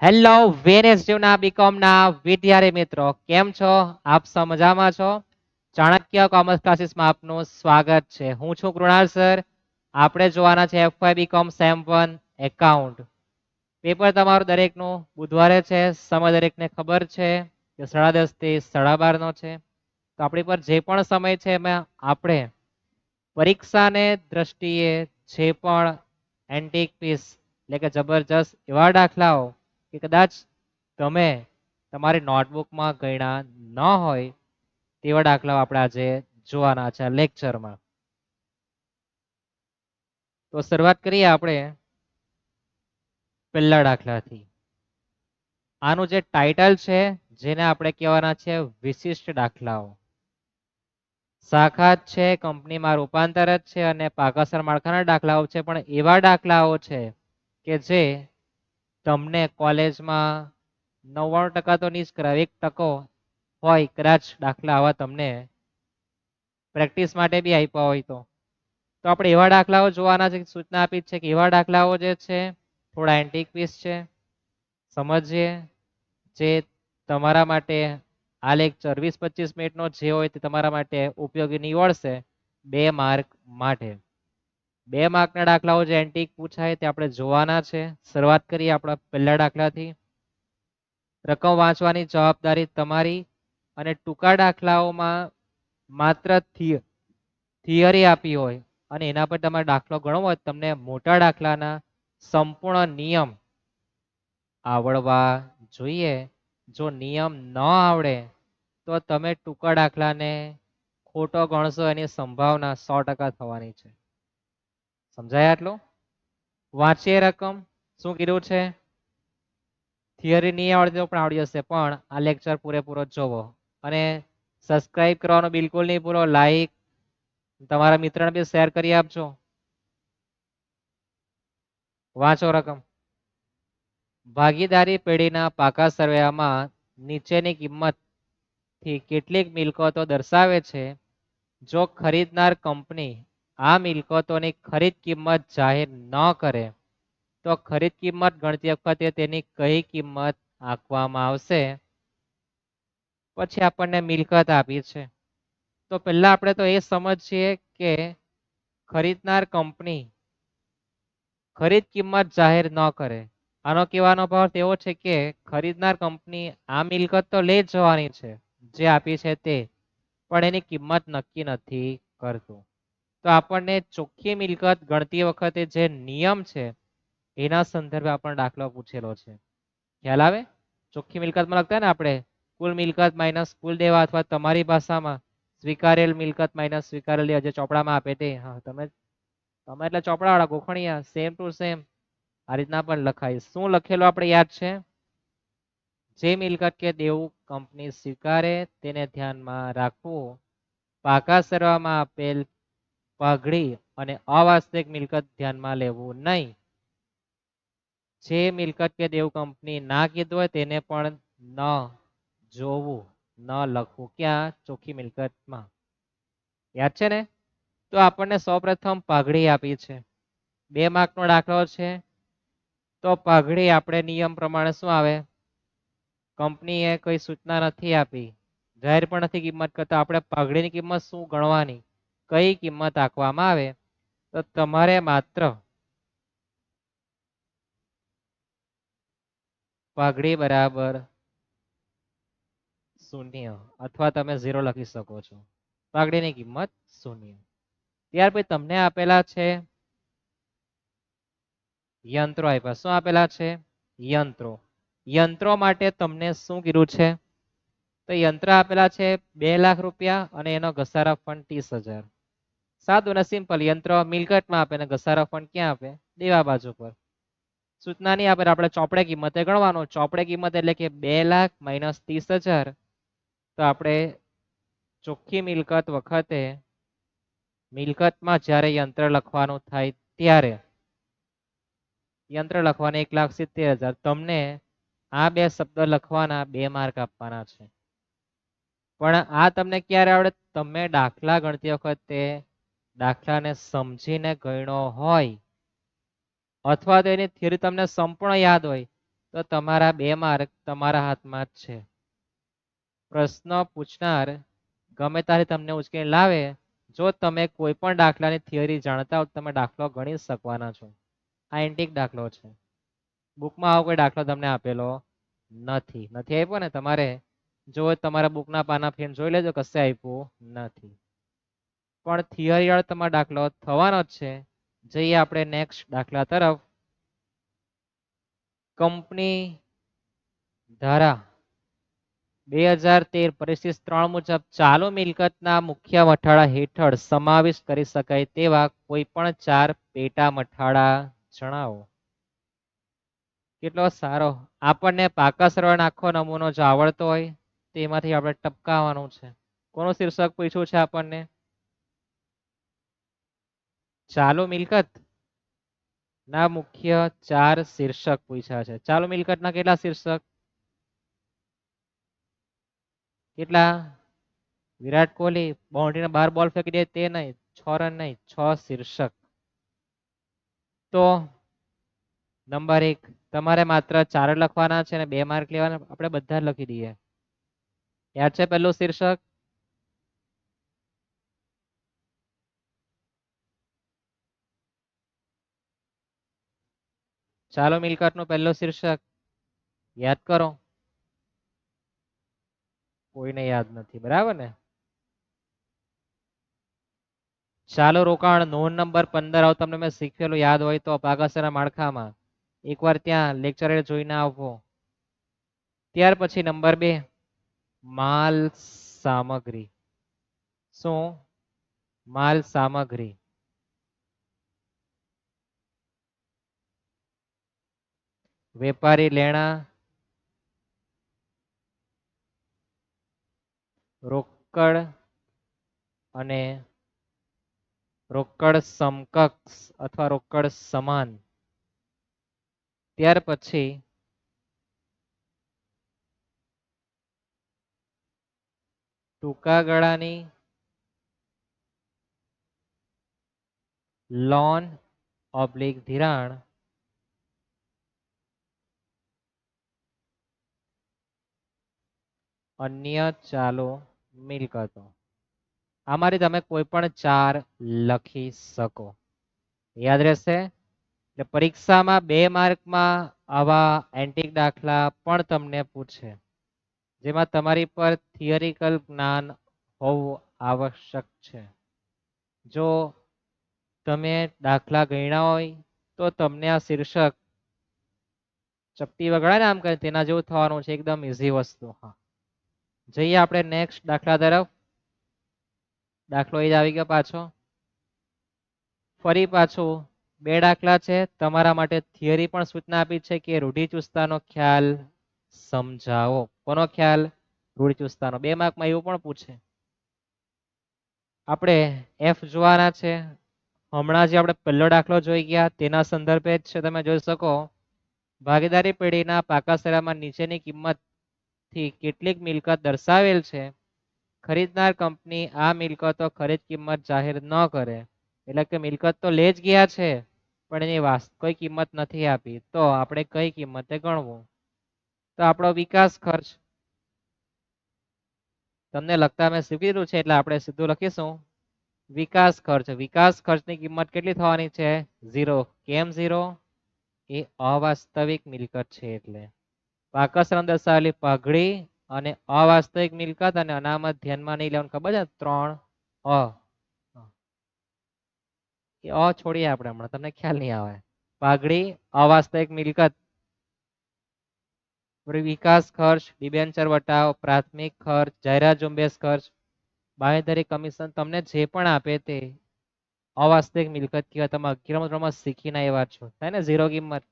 Hello વેનેસડેના બીકોમના વિદ્યાર્થી મિત્રો કેમ છો? આપ સૌ મજામાં છો? ચાણક્ય કોમર્સ ક્લાસીસમાં આપનું સ્વાગત છે. હું છું કૃણાલ સર. આપણે જોવાના છે FY BCom sem 1 account. Paper તમારું દરેકનું બુધવારે છે. સમય દરેકને ખબર છે કે 10:30 થી 12:30 નો છે. તો આપણી પર જે પણ સમય છે એમાં આપણે પરીક્ષાને દ્રષ્ટિએ જે પણ એન્ટિક પીસ એટલે કે જબરજસ્ત એવા દાખલાઓ કે કદાચ તમે તમારી નોટબુકમાં ગણ્યા ન હોય તેવા દાખલાઓ આપણે આજે જોવાના છે લેક્ચરમાં. તો શરૂઆત કરીએ આપણે પહેલા દાખલાથી. આનું જે ટાઇટલ છે જેને આપણે કહેવાના છે વિશિષ્ટ દાખલાઓ. શાખા છે, કંપનીમાં રૂપાંતર જ છે અને પાકસર માળખાના દાખલાઓ છે, પણ એવા દાખલાઓ છે કે જે તમને કોલેજમાં 99% તો નહીં જ કરાવે, 1% હોય કદાચ દાખલા આવા તમને પ્રેક્ટિસ માટે બી આપ્યા હોય તો આપણે એવા દાખલાઓ જોવાના છે. સૂચના આપી છે કે એવા દાખલાઓ જે છે થોડા એન્ટિક પીસ છે, સમજીએ જે તમારા માટે આ લેક્ચર 20-25 મિનિટનો જે હોય તે તમારા માટે ઉપયોગી નીવડશે 2 માર્ક માટે. 2 માર્કના દાખલાઓ જે એન્ટિક પૂછાય તે આપણે જોવાના છે. શરૂઆત કરીએ આપણા પહેલા દાખલાથી. રકમ વાંચવાની જવાબદારી તમારી અને ટૂંકા દાખલાઓમાં માત્ર થિયરી આપી હોય અને એના પર તમારે દાખલો ગણવો હોય તમને મોટા દાખલાના સંપૂર્ણ નિયમ આવડવા જોઈએ. જો નિયમ ન આવડે તો તમે ટૂંકા દાખલાને ખોટો ગણશો, એની સંભાવના 100% થવાની છે. સમજાય આટલું? વાંચીએ રકમ. શું કીધું છે? થિયરી નહીં આવડે તો પણ આવડી જશે, પણ આ લેક્ચર પૂરેપૂરો જોવો અને સબસ્ક્રાઇબ કરવાનો બિલકુલ નહીં ભૂલો. લાઈક તમારા મિત્રને બી શેર કરી આપજો. વાંચો રકમ. ભાગીદારી પેઢીના પાકા સરવૈયામાં નીચેની કિંમતથી કેટલીક મિલકતો દર્શાવે છે. જો ખરીદનાર કંપની આ મિલકતોની ખરીદ કિંમત જાહેર ન કરે તો ખરીદ કિંમત ગણતી વખતે તેની કઈ કિંમત આંકવામાં આવશે? પછી આપણને મિલકત આપી છે. તો પહેલા આપણે તો એ સમજીએ કે ખરીદનાર કંપની ખરીદ કિંમત જાહેર ન કરે. આનો કહેવાનો ભાવ એવો છે કે ખરીદનાર કંપની આ મિલકત તો લઈ જવાની છે જે આપી છે તે, પણ એની કિંમત નક્કી નથી કરતું. તો આપણને ચોખ્ખી મિલકત ગણતી વખતે જે નિયમ છે એના સંદર્ભે આપણને દાખલો પૂછેલો છે. ખ્યાલ આવે? ચોખ્ખી મિલકતમાં લખતા ને આપણે કુલ મિલકત માઇનસ કુલ દેવા, અથવા તમારી ભાષામાં સ્વીકારેલ મિલકત માઇનસ સ્વીકારેલ દેવા, જે ચોપડામાં આપે તે. હા, તમે એટલે ચોપડાવાળા ગોખણિયા, સેમ ટુ સેમ આ રીતના પણ લખાય. શું લખેલું આપણે યાદ છે? જે મિલકત કે દેવું કંપની સ્વીકારે તેને ધ્યાનમાં રાખવું. પાકા સરવામાં આપેલ પાઘડી અને અવાસ્તવિક મિલકત ધ્યાનમાં લેવું નહીં. જે મિલકત કે દેવું કંપની ના કીધું હોય તેને પણ ન જોવું, ન લખવું. ક્યાં? ચોખ્ખી મિલકતમાં. યાદ છે ને? તો આપણને સૌપ્રથમ પાઘડી આપી છે. 2 માર્કનો દાખલો છે. તો પાઘડી આપણે નિયમ પ્રમાણે શું આવે? કંપનીએ કોઈ સૂચના નથી આપી, જાહેર પણ નથી કિંમત કરતા, આપણે પાઘડીની કિંમત શું ગણવાની, કઈ કિંમત આંકવામાં આવે? તો તમારે માત્ર પાઘડી બરાબર 0 અથવા તમે 0 લખી શકો છો. પાઘડીની કિંમત 0. ત્યાર પછી તમને આપેલા છે યંત્રો આપ્યા. શું આપેલા છે? યંત્રો. યંત્રો માટે તમને શું કીધું છે? તો યંત્ર આપેલા છે 2 લાખ રૂપિયા અને એનો ઘસારા ફંડ 30,000. સાદું અને સિમ્પલ. યંત્ર મિલકતમાં આપે ને ઘસારા ફંડ ક્યાં આપે? દેવા બાજુ પર. સૂચના નહીં આપે આપણે ચોપડે કિંમતે ગણવાનું. ચોપડે કિંમત એટલે કે 2 લાખ માઇનસ 30,000. તો આપણે ચોખ્ખી મિલકત વખતે મિલકતમાં જ્યારે યંત્ર લખવાનું થાય ત્યારે યંત્ર લખવાના 1,70,000. તમને આ 2 શબ્દ લખવાના 2 માર્ક આપવાના છે. પણ આ તમને ક્યારે આવડે? તમે દાખલા ગણતી વખતે દાખલાને સમજીને ગણ્યો હોય અથવા તો એની થિયરી તમને સંપૂર્ણ યાદ હોય તો તમારા 2 માર્ક તમારા હાથમાં જ છે. પ્રશ્ન પૂછનાર ગમે ત્યારે તમને ઉશ્કેરણી લાવે, જો તમે કોઈ પણ દાખલાની થિયરી જાણતા હો તમે દાખલો ગણી શકવાના છો. આ એન્ટિક દાખલો છે. બુકમાં આવો કોઈ દાખલો તમને આપેલો નથી. નથી આપ્યો ને, તમારે જો તમારા બુકના પાના ફેરને જોઈ લેજો, કશે આપ્યું નથી. પણ થિયરી વાળો તમારો દાખલો થવાનો જ છે. જઈએ આપણે નેક્સ્ટ દાખલા તરફ. કંપની ધારા 2013 પરિશિષ્ટ 3 મુજબ ચાલુ મિલકતના મુખ્ય મથાળા હેઠળ સમાવેશ કરી શકાય તેવા કોઈ પણ 4 પેટા મથાળા જણાવો. કેટલો સારો! આપણને પાકા સરવાળાનો આખો નમૂનો જો આવડતો હોય તેમાંથી આપણે ટપકાવવાનું છે. કોનું શીર્ષક પૂછ્યું છે આપણને? ચાલુ મિલકત ના મુખ્ય 4 શીર્ષક પૂછ્યા છે. ચાલુ મિલકતના કેટલા શીર્ષક? કેટલા? વિરાટ કોહલી બાઉન્ડ્રીના બહાર બોલ ફેંકી દે તે નહીં, 6 રન નહીં, 6 શીર્ષક. તો નંબર 1 તમારે માત્ર 4 લખવાના છે અને 2 માર્ક લેવાના. આપણે બધા લખી દઈએ. યાદ છે પહેલું શીર્ષક? ચાલુ મિલકતનું પહેલું શીર્ષક યાદ કરો. કોઈને યાદ નથી, બરાબર ને? ચાલુ રોકાણ નોંધ નંબર 15 આવું તમને મેં શીખવેલું યાદ હોય તો પાગાસરના માળખામાં એકવાર ત્યાં લેક્ચર જોઈને આવવો. ત્યાર પછી નંબર 2 માલ સામગ્રી. શું? માલ સામગ્રી. વેપારી લેણા, રોકડ અને રોકડ સમકક્ષ અથવા રોકડ સમાન. ત્યાર પછી ટૂંકા ગાળાની લોન ઓબ્લિક ધિરાણ અન્ય ચાલુ મિલકતો. આમાંથી તમે કોઈ પણ 4 લખી શકો. યાદ રહેશે? એટલે પરીક્ષામાં 2 માર્કમાં આવા એન્ટિક દાખલા પણ તમને પૂછે, જેમાં તમારી પર થિયરિકલ જ્ઞાન હોવું આવશ્યક છે. જો તમે દાખલા ગણ્યા હોય તો તમને આ શીર્ષક ચપટી વગડાય ને આમ કરે તેના જેવું થવાનું છે. એકદમ ઈઝી વસ્તુ. હા, જઈએ આપણે નેક્સ્ટ દાખલા તરફ. દાખલો એ જ આવી ગયો પાછો. ફરી પાછું 2 દાખલા છે. તમારા માટે થિયરી પણ સૂચના આપી છે કે રૂઢિચુસ્તતાનો ખ્યાલ સમજાવો. કોનો ખ્યાલ? રૂઢિચુસ્તતાનો. 2 માર્કમાં એવું પણ પૂછે. આપણે એફ જોવાના છે. હમણાં જે આપણે પહેલો દાખલો જોઈ ગયા તેના સંદર્ભે જ છે. તમે જોઈ શકો ભાગીદારી પેઢીના પાકા સરનામાં નીચેની કિંમતથી કેટલીક મિલકત દર્શાવેલ છે. ખરીદનાર કંપની આ મિલકતો ખરીદ કિંમત જાહેર ન કરે, એટલે કે મિલકત તો લે જ ગયા છે પણ એની વાસ્તવિક કિંમત નથી આપી, તો આપણે કઈ કિંમતે ગણવું? તો આપણો વિકાસ ખર્ચ તમને લગતા મેં શીખી દીધું છે એટલે આપણે સીધું લખીશું વિકાસ ખર્ચ. વિકાસ ખર્ચની કિંમત કેટલી થવાની છે? 0. કેમ 0? એ અવાસ્તવિક મિલકત છે એટલે. પાકા સરનામું દર્શાવેલી પગડી અને અવાસ્તવિક મિલકત અને અનામત ધ્યાનમાં નહીં લેવાનું. ખબર છે? 3 અ. એ અ છોડીએ આપણે હમણાં, તમને ખ્યાલ નહીં આવે. પાઘડી અવાસ્તવિક મિલકત, વિકાસ ખર્ચ, ડિબેન્ચર વટાવ, પ્રાથમિક ખર્ચ, જાહેરાત ઝુંબેશ ખર્ચ, બાંહેધરી કમિશન, તમને જે પણ આપે તે અવાસ્તવિક મિલકત કહેવાય. તમે 11મા ધોરણમાં શીખીને આવ્યા છો, થાય ને? 0 કિંમત.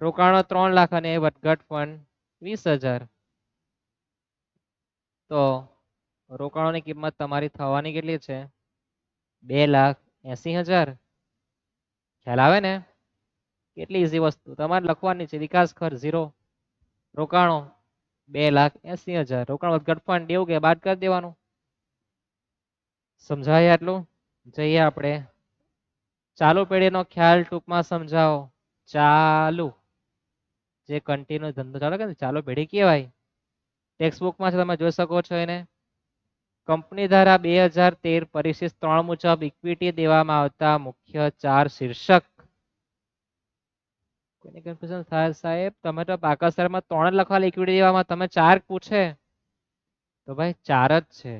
રોકાણો 3 લાખ અને વધઘટ ફંડ 20,000. તો રોકાણોની કિંમત તમારી થવાની કેટલી છે? 2,80,000. ખ્યાલ આવે ને? કેટલી ઈઝી વસ્તુ તમારે લખવાની છે. વિકાસ ખર્ચ 0, રોકાણો 2,80,000, રોકાણ વધઘટ ફંડ એવું કે બાદ કરી દેવાનું. સમજાય આટલું? જઈએ આપણે ચાલુ પેઢીનો ખ્યાલ ટૂંકમાં સમજાવો. ચાલુ જે કન્ટિન્યુ ધંધો ચાલે કે ચાલુ પેઢી કહેવાય. ટેક્સ્ટ બુકમાં તમે જોઈ શકો છો એને. કંપની ધારા 2013 પરિશિષ્ટ 3 મુજબ ઇક્વિટી દેવામાં આવતા મુખ્ય 4 શીર્ષક. કોઈને કન્ફ્યુઝન થાય સાહેબ? તમે તો પાકસ્તરમાં 3 જ લખવા ઇક્વિટી દેવામાં, તમે 4 પૂછે તો ભાઈ 4 જ છે.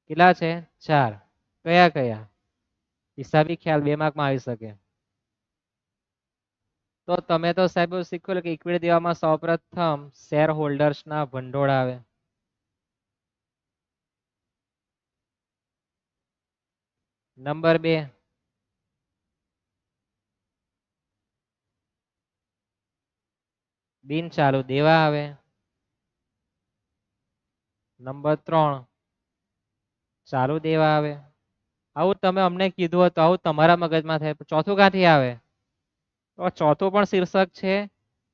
કેટલા છે? 4. કયા કયા? હિસાબી ખ્યાલ 2 માર્કમાં આવી શકે. તો તમે તો સાહેબ શીખ્યું કે ઇક્વિટી દેવામાં સૌપ્રથમ શેર હોલ્ડર્સના ભંડોળ આવે. નંબર 2 બિન ચાલુ દેવા આવે. નંબર 3 ચાલુ દેવા આવે. આવું તમે અમને કીધું હતું, આવું તમારા મગજમાં થાય. ચોથું ક્યાંથી આવે? તો ચોથું પણ શીર્ષક છે,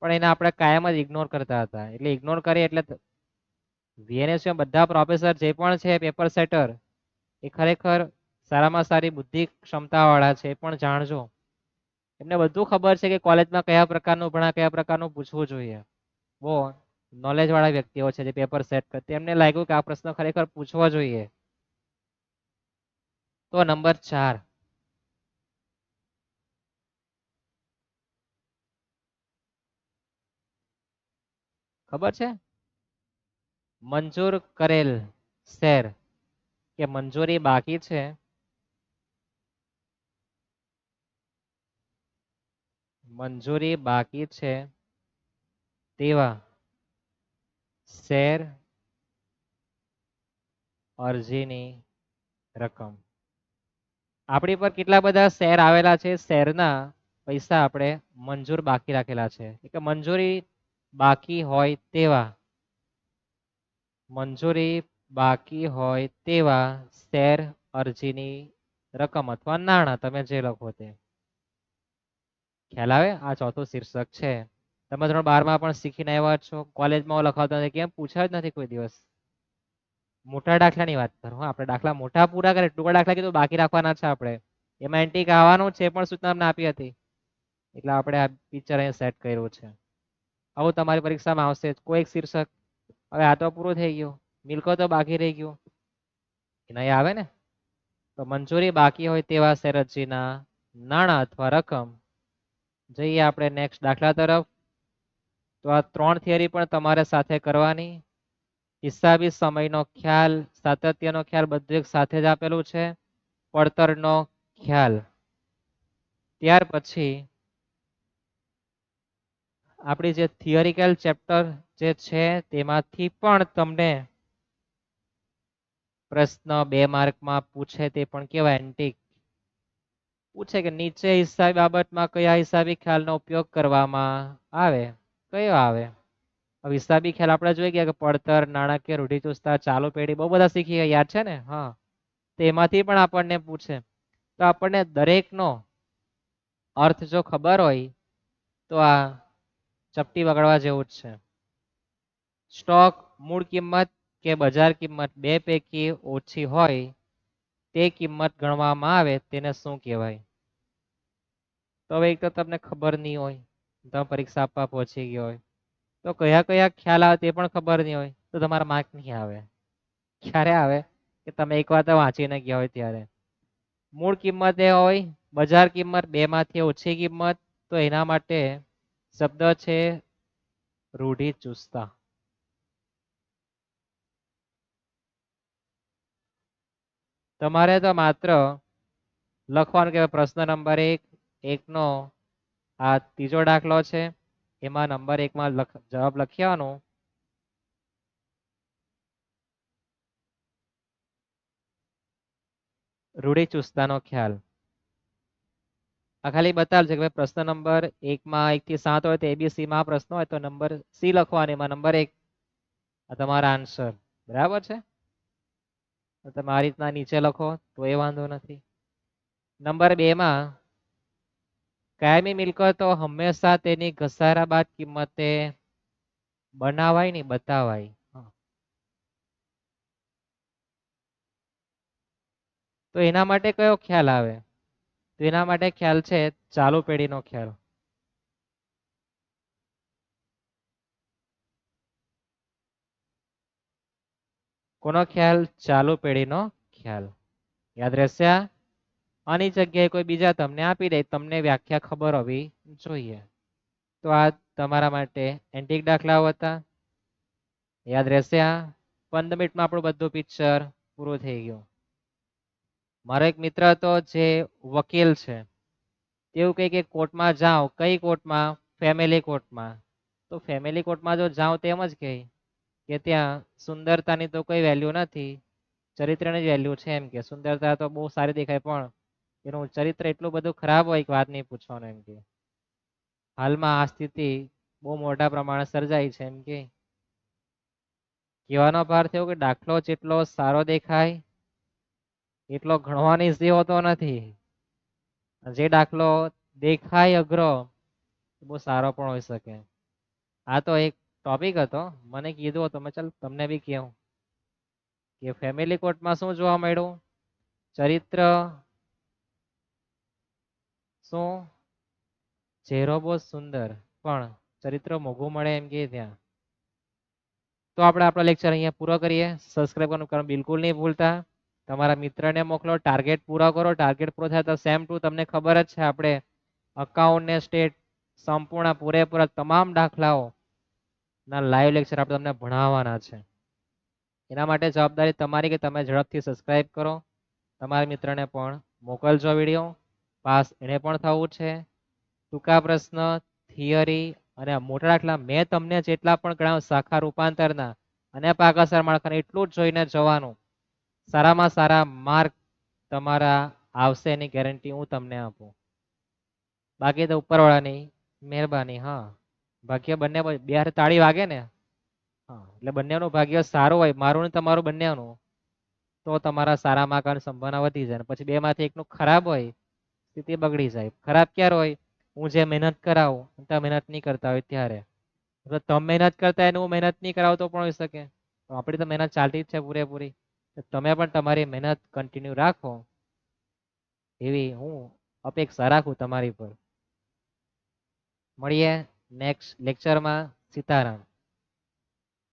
પણ એને આપણે કાયમ જ ઇગ્નોર કરતા હતા. એટલે ઇગ્નોર કરીએ એટલે VNS બધા પ્રોફેસર જે પણ છે પેપર સેટર, એ ખરેખર સારામાં સારી બુદ્ધિ ક્ષમતા વાળા છે, એ પણ જાણજો. એમને બધું ખબર છે કે કોલેજમાં કયા પ્રકારનું ભણા, કયા પ્રકારનું પૂછવું જોઈએ. બહુ નોલેજ વાળા વ્યક્તિઓ છે જે પેપર સેટ કરતી. એમને લાગ્યું કે આ પ્રશ્ન ખરેખર પૂછવો જોઈએ. તો નંબર 4 ખબર છે? મંજૂર કરેલ શેર કે મંજૂરી બાકી છે, મંજૂરી બાકી છે તેવા શેર અરજીની રકમ. આપણી પર કેટલા બધા શેર આવેલા છે, શેરના પૈસા આપણે મંજૂર બાકી રાખેલા છે. એટલે મંજૂરી બાકી હોય તેવા, મંજૂરી બાકી હોય તેવા શેર અરજીની રકમ અથવા નાણાં, તમે જે લખો તે. ખ્યાલ આવે? આ ચોથું શીર્ષક છે. તમે ધોરણ 12માં પણ શીખીને આવ્યા છો. કોલેજમાં લખાવતા નથી, કેમ પૂછાય જ નથી કોઈ દિવસ. મોટા દાખલાની વાત કરો. આપણે દાખલા મોટા પૂરા કરે, ટૂંકા દાખલા કીધું બાકી રાખવાના છે આપણે. એમાં એન્ટિક આવવાનું છે પણ સૂચના અમને આપી હતી. એટલે આપણે આ પિક્ચર અહીં સેટ કર્યું છે. આવું તમારી પરીક્ષામાં આવશે કોઈ એક શીર્ષક. હવે આ તો પૂરું થઈ ગયું, મિલકતો બાકી રહી ગયું. નહીં આવે ને? તો મંજૂરી બાકી હોય તેવા શેર અરજીના નાણાં અથવા રકમ. જઈએ આપણે નેક્સ્ટ દાખલા તરફ. તો આ 3 થિયરી પણ તમારે સાથે કરવાની. હિસાબી સમયનો ખ્યાલ, સાતત્યનો ખ્યાલ બધું એક સાથે જ આપેલું છે. પડતરનો ખ્યાલ. ત્યાર પછી આપણી જે થિયરિકલ ચેપ્ટર જે છે તેમાંથી પણ તમને પ્રશ્ન 2 માર્કમાં પૂછે તે પણ કેવા એન્ટિક પૂછે કે નીચે હિસાબી બાબતમાં કયા હિસાબી ખ્યાલનો ઉપયોગ કરવામાં આવે? કયો આવે? હિસાબી ખ્યાલ આપણે જોઈ ગયા કે પડતર, નાણાકીય, રૂઢિચુસ્તતા, ચાલુ પેઢી, બહુ બધા શીખી ગયા, યાદ છે ને? હા. તેમાંથી પણ આપણને પૂછે. તો આપણને દરેકનો અર્થ જો ખબર હોય તો આ ચપટી વગાડવા જેવું જ છે. સ્ટોક મૂળ કિંમત કે બજાર કિંમત બે પૈકી ઓછી હોય તે કિંમત ગણવામાં આવે તેને શું કહેવાય? તો હવે એક તો તમને ખબર નહીં હોય, તમે પરીક્ષા આપવા પહોંચી ગયો હોય, તો કયા કયા ખ્યાલ આવે તે પણ ખબર નહીં હોય તો તમારા માર્ક નહીં આવે. ક્યારે આવે? કે તમે એક વાર તો વાંચીને ગયા હોય ત્યારે. મૂળ કિંમત એ હોય, બજાર કિંમત બે માંથી ઓછી કિંમત, તો એના માટે શબ્દ છે રૂઢિચુસ્તતા. તમારે તો માત્ર લખવાનું કે પ્રશ્ન નંબર 1 નો આ ત્રીજો દાખલો છે, એમાં નંબર 1માં જવાબ લખી આવવાનો. રૂઢિચુસ્તતાનો ખ્યાલ. આ ખાલી બતાવશે કે પ્રશ્ન નંબર 1માં 1 થી 7 હોય તો ABC માં પ્રશ્ન હોય તો નંબર C લખવાનો, એમાં નંબર 1 આ તમારા આન્સર. બરાબર છે? તમે આ રીતના નીચે લખો તો એ વાંધો નથી. નંબર 2 માં કાયમી મિલકતો હંમેશા તેની ઘસારા બાદ કિંમતે બનાવાય ને બતાવાય. તો એના માટે કયો ખ્યાલ આવે? તો એના માટે ખ્યાલ છે ચાલુ પેઢીનો ખ્યાલ. કોનો ખ્યાલ? ચાલુ પેઢીનો ખ્યાલ. યાદ રહેશે આ? આની જગ્યાએ કોઈ બીજા તમને આપી દે, તમને વ્યાખ્યા ખબર હોવી જોઈએ. તો આ તમારા માટે એન્ટિક દાખલાઓ હતા. યાદ રહેશે આ? 15 મિનિટમાં આપણું બધું પિક્ચર પૂરું થઈ ગયું. મારો એક મિત્ર હતો જે વકીલ છે. તેવું કહે કે કોર્ટમાં જાઓ. કઈ કોર્ટમાં? ફેમિલી કોર્ટમાં. તો ફેમિલી કોર્ટમાં જો જાઓ તો એમ જ કહે કે ત્યાં સુંદરતાની તો કોઈ વેલ્યુ નથી, ચરિત્રની જ વેલ્યુ છે. એમ કે સુંદરતા તો બહુ સારી દેખાય પણ એનું ચરિત્ર એટલું બધું ખરાબ હોય કે વાત નહીં પૂછવાનું. એમ કે હાલમાં આ સ્થિતિ બહુ મોટા પ્રમાણે સર્જાય છે. એમ કે કહેવાનો ભાર થયો કે દાખલો જેટલો સારો દેખાય એટલો ગણવાની ઝી હોતો નથી. જે દાખલો દેખાય અઘરો બહુ સારો પણ હોઈ શકે. આ તો એક ટોપિક હતો, મને કીધું હતું મેં ચાલ તમને બી કહું કે ફેમિલી કોર્ટમાં શું જોવા મળ્યું? ચરિત્ર શું? ચહેરો બહુ સુંદર પણ ચરિત્ર મોઘું મળે એમ કે ત્યાં. તો આપણે આપણો લેક્ચર અહીંયા પૂરો કરીએ. સબસ્ક્રાઇબ કરવાનું કારણ બિલકુલ નહીં ભૂલતા. તમારા મિત્રને મોકલો. ટાર્ગેટ પૂરો કરો. ટાર્ગેટ પૂરો થાય તો સેમ ટુ તમને ખબર જ છે આપણે અકાઉન્ટ ને સ્ટેટ સંપૂર્ણ પૂરેપૂરા તમામ દાખલાઓ ના લાઈવ લેક્ચર આપણે તમને ભણાવવાના છે. એના માટે જવાબદારી તમારી કે તમે ઝડપથી સબસ્ક્રાઇબ કરો. તમારા મિત્રને પણ મોકલજો વિડીયો. પાસ એને પણ થવું છે. ટૂંકા પ્રશ્ન, થિયરી અને મોટા દાખલા મેં તમને જેટલા પણ ગણાવ શાખા રૂપાંતરના અને પાકાસર માળખાને એટલું જ જોઈને જવાનું. સારામાં સારા માર્ક તમારા આવશે એની ગેરંટી હું તમને આપું. બાકી તો ઉપરવાળાની મહેરબાની. હા, ભાગ્ય બંને બે હાથે તાળી વાગે ને, હા એટલે બંનેનું ભાગ્ય સારું હોય, મારું ને તમારું બંનેનું, તો તમારા સારા માર્ક આવવાની સંભાવના વધી જાય. પછી બે માંથી એકનું ખરાબ હોય સ્થિતિ બગડી જાય. ખરાબ ક્યારે હોય? હું જે મહેનત કરાવું તમે મહેનત નહીં કરતા હોય ત્યારે. તમે મહેનત કરતા હોય ને હું મહેનત નહીં કરાવતો પણ હોઈ શકે. તો આપણી તો મહેનત ચાલતી જ છે પૂરેપૂરી. તમે પણ તમારી મહેનત કન્ટિન્યુ રાખો એવી હું અપેક્ષા રાખું તમારી પર. મળીએ નેક્સ્ટ લેક્ચરમાં. સીતારામ.